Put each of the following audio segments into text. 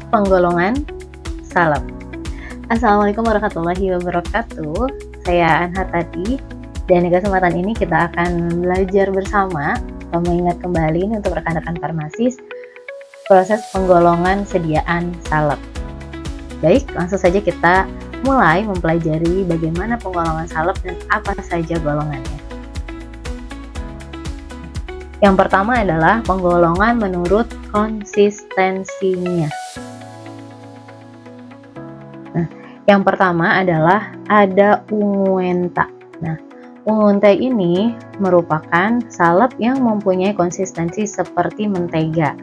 penggolongan salep. Assalamualaikum warahmatullahi wabarakatuh. Saya Anha tadi, dan di kesempatan ini kita akan belajar bersama atau mengingat kembali ini untuk rekan-rekan farmasis proses penggolongan sediaan salep. Baik, langsung saja kita mulai mempelajari bagaimana penggolongan salep dan apa saja golongannya. Yang pertama adalah penggolongan menurut konsistensinya. Nah, yang pertama adalah ada unguenta. Nah, unguenta ini merupakan salep yang mempunyai konsistensi seperti mentega.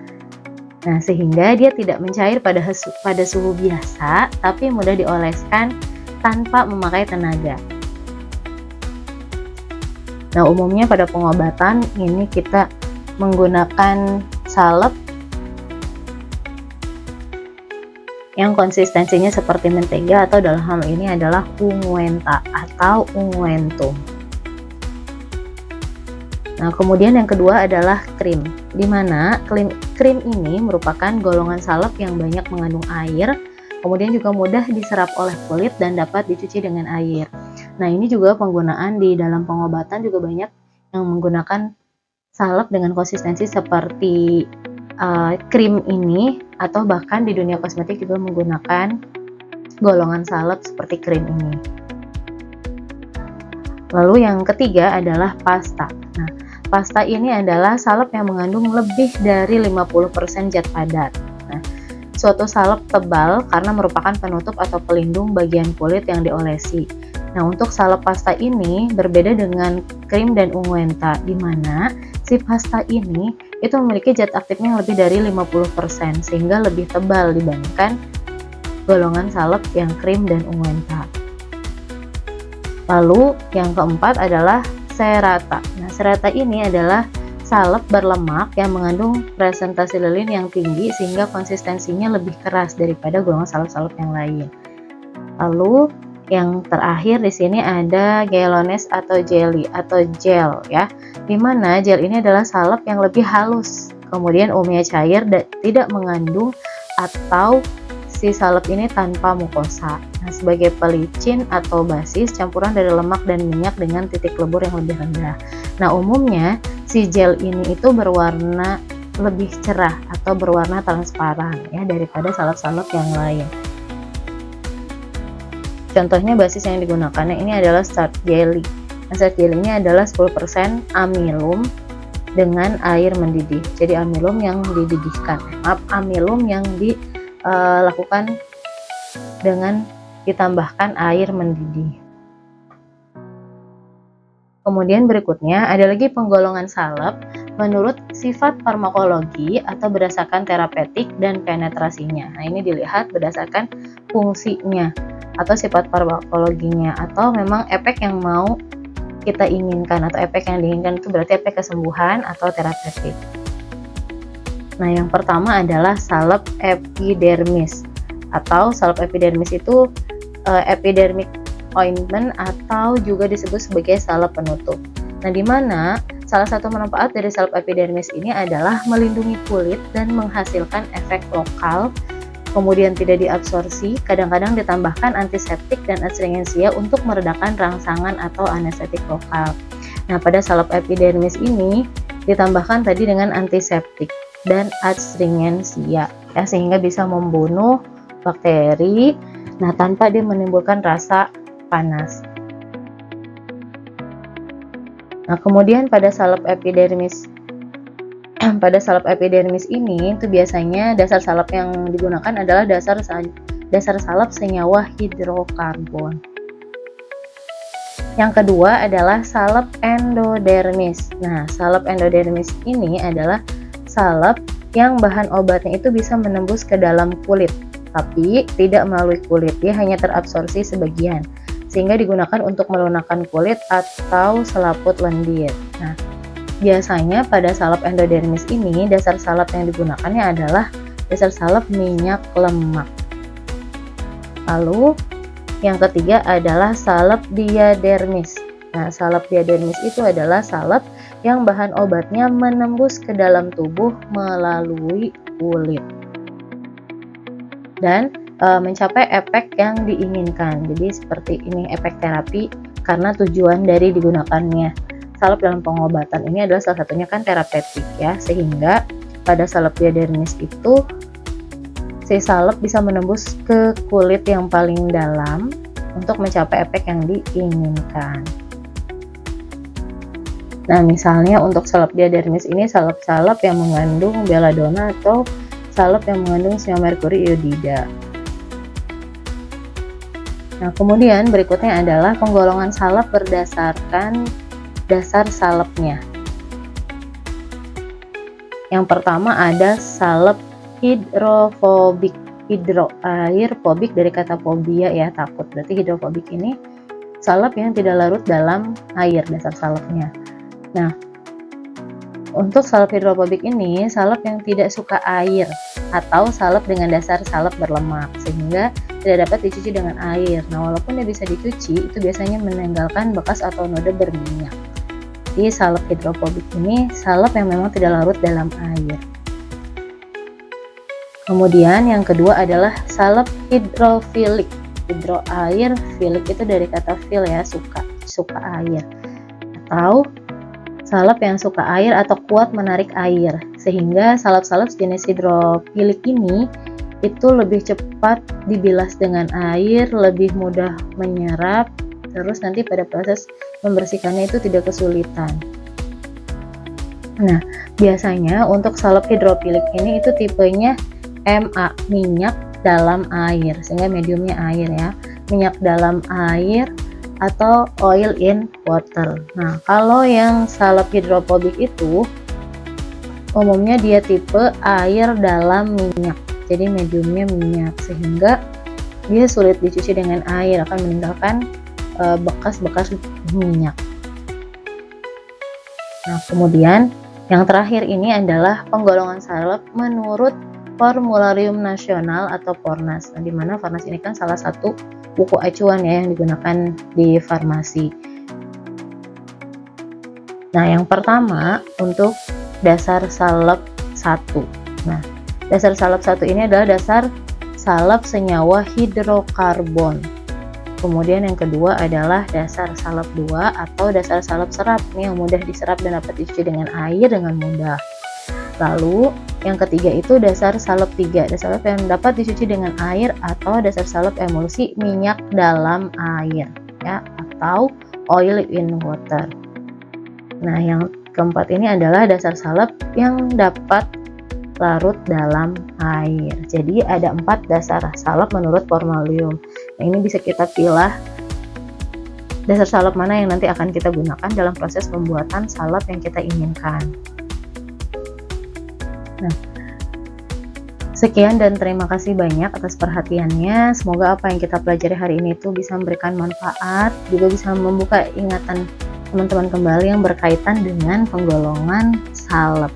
Nah, sehingga dia tidak mencair pada suhu biasa, tapi mudah dioleskan tanpa memakai tenaga. Nah, umumnya pada pengobatan ini kita menggunakan salep yang konsistensinya seperti mentega atau dalam hal ini adalah unguenta atau unguentum. Nah, kemudian yang kedua adalah krim, di mana krim ini merupakan golongan salep yang banyak mengandung air, kemudian juga mudah diserap oleh kulit dan dapat dicuci dengan air. Nah, ini juga penggunaan di dalam pengobatan juga banyak yang menggunakan salep dengan konsistensi seperti krim ini, atau bahkan di dunia kosmetik juga menggunakan golongan salep seperti krim ini. Lalu yang ketiga adalah pasta. Nah, pasta ini adalah salep yang mengandung lebih dari 50% zat padat. Nah, suatu salep tebal karena merupakan penutup atau pelindung bagian kulit yang diolesi. Nah, untuk salep pasta ini berbeda dengan krim dan unguenta, di mana si pasta ini itu memiliki zat aktifnya yang lebih dari 50%, sehingga lebih tebal dibandingkan golongan salep yang krim dan unguenta. Lalu yang keempat adalah serata. Nah, serata ini adalah salep berlemak yang mengandung presentasi lilin yang tinggi sehingga konsistensinya lebih keras daripada golongan salep-salep yang lain. Lalu yang terakhir di sini ada gelones atau jelly atau gel ya, dimana gel ini adalah salep yang lebih halus, kemudian umumnya cair dan tidak mengandung atau si salep ini tanpa mukosa. Nah, sebagai pelicin atau basis campuran dari lemak dan minyak dengan titik lebur yang lebih rendah. Nah, umumnya si gel ini itu berwarna lebih cerah atau berwarna transparan ya daripada salep-salep yang lain. Contohnya basis yang digunakannya ini adalah start jelly. Nah, start jelly ini adalah 10% amilum dengan air mendidih. Jadi amilum yang dididihkan. Amilum yang dilakukan dengan ditambahkan air mendidih. Kemudian berikutnya ada lagi penggolongan salep menurut sifat farmakologi atau berdasarkan terapeutik dan penetrasinya. Nah, ini dilihat berdasarkan fungsinya atau sifat farmakologinya, atau memang efek yang mau kita inginkan, atau efek yang diinginkan itu berarti efek kesembuhan atau terapeutik. Nah, yang pertama adalah salep epidermis, atau salep epidermis itu epidermic ointment atau juga disebut sebagai salep penutup. Nah, di mana salah satu manfaat dari salep epidermis ini adalah melindungi kulit dan menghasilkan efek lokal, kemudian tidak diabsorpsi, kadang-kadang ditambahkan antiseptik dan astringensia untuk meredakan rangsangan atau anestetik lokal. Nah, pada salep epidermis ini ditambahkan tadi dengan antiseptik dan astringensia ya, sehingga bisa membunuh bakteri tanpa dia menimbulkan rasa panas. Nah, kemudian pada salep epidermis ini itu biasanya dasar salep yang digunakan adalah dasar salep senyawa hidrokarbon. Yang kedua adalah salep endodermis. Nah, salep endodermis ini adalah salep yang bahan obatnya itu bisa menembus ke dalam kulit, tapi tidak melalui kulit, dia hanya terabsorpsi sebagian, sehingga digunakan untuk melunakkan kulit atau selaput lendir. Nah, biasanya pada salep endodermis ini dasar salep yang digunakannya adalah dasar salep minyak lemak. Lalu yang ketiga adalah salep diadermis. Nah, salep diadermis itu adalah salep yang bahan obatnya menembus ke dalam tubuh melalui kulit. dan mencapai efek yang diinginkan. Jadi seperti ini efek terapi karena tujuan dari digunakannya salep dalam pengobatan ini adalah salah satunya kan terapeutik ya, sehingga pada salep diadermis itu si salep bisa menembus ke kulit yang paling dalam untuk mencapai efek yang diinginkan. Nah, misalnya untuk salep diadermis ini salep-salep yang mengandung belladonna atau salep yang mengandung siamerkuri iodida. Nah, kemudian berikutnya adalah penggolongan salep berdasarkan dasar salepnya. Yang pertama ada salep hidrofobik. Air fobik dari kata fobia ya, takut. Berarti hidrofobik ini salep yang tidak larut dalam air dasar salepnya. Nah, untuk salep hidrofobik ini salep yang tidak suka air atau salep dengan dasar salep berlemak sehingga tidak dapat dicuci dengan air. Nah, walaupun dia bisa dicuci, itu biasanya meninggalkan bekas atau noda berminyak. Jadi salep hidrofobik ini salep yang memang tidak larut dalam air. Kemudian yang kedua adalah salep hidrofilik. Air, filik itu dari kata fil ya, suka air. Atau salep yang suka air atau kuat menarik air, sehingga salep-salep jenis hidrofilik ini itu lebih cepat dibilas dengan air, lebih mudah menyerap, terus nanti pada proses membersihkannya itu tidak kesulitan. Nah, biasanya untuk salep hidrofilik ini itu tipenya MA, minyak dalam air, sehingga mediumnya air ya, minyak dalam air atau oil in water. Nah, kalau yang salep hidrofobik itu umumnya dia tipe air dalam minyak, jadi mediumnya minyak, sehingga dia sulit dicuci dengan air, akan meninggalkan bekas-bekas minyak. Nah, kemudian yang terakhir ini adalah penggolongan salep menurut Formularium Nasional atau Fornas. Nah, di mana Fornas ini kan salah satu buku acuan ya yang digunakan di farmasi. Nah, yang pertama untuk dasar salep 1. Nah, dasar salep 1 ini adalah dasar salep senyawa hidrokarbon. Kemudian yang kedua adalah dasar salep 2 atau dasar salep serat nih, yang mudah diserap dan dapat dicuci dengan air dengan mudah. Lalu yang ketiga itu dasar salep 3, dasar salep yang dapat dicuci dengan air atau dasar salep emulsi minyak dalam air ya, atau oil in water. Nah, yang keempat ini adalah dasar salep yang dapat larut dalam air. Jadi ada 4 dasar salep menurut Formularium. Nah, ini bisa kita pilih dasar salep mana yang nanti akan kita gunakan dalam proses pembuatan salep yang kita inginkan. Nah, sekian dan terima kasih banyak atas perhatiannya. Semoga apa yang kita pelajari hari ini itu bisa memberikan manfaat, juga bisa membuka ingatan teman-teman kembali yang berkaitan dengan penggolongan salep.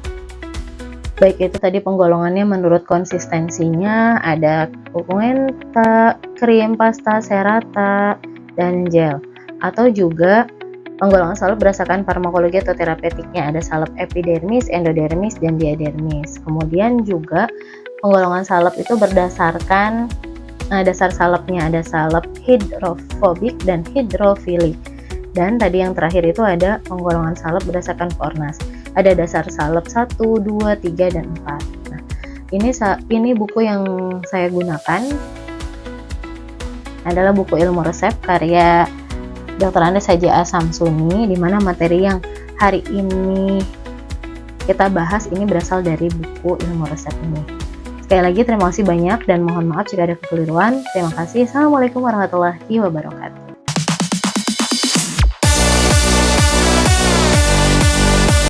Baik itu tadi penggolongannya menurut konsistensinya, ada pigmenta, krim, pasta, serata, dan gel. Atau juga penggolongan salep berdasarkan farmakologi atau terapeutiknya, ada salep epidermis, endodermis, dan diadermis. Kemudian juga penggolongan salep itu berdasarkan dasar salepnya, ada salep hidrofobik dan hidrofilik. Dan tadi yang terakhir itu ada penggolongan salep berdasarkan Fornas. Ada dasar salep 1, 2, 3, dan 4. Nah, ini buku yang saya gunakan adalah buku ilmu resep karya Dr. Andes Haji A. Samsuni, di mana materi yang hari ini kita bahas ini berasal dari buku ilmu resep ini. Sekali lagi terima kasih banyak dan mohon maaf jika ada kekeliruan. Terima kasih. Assalamualaikum warahmatullahi wabarakatuh.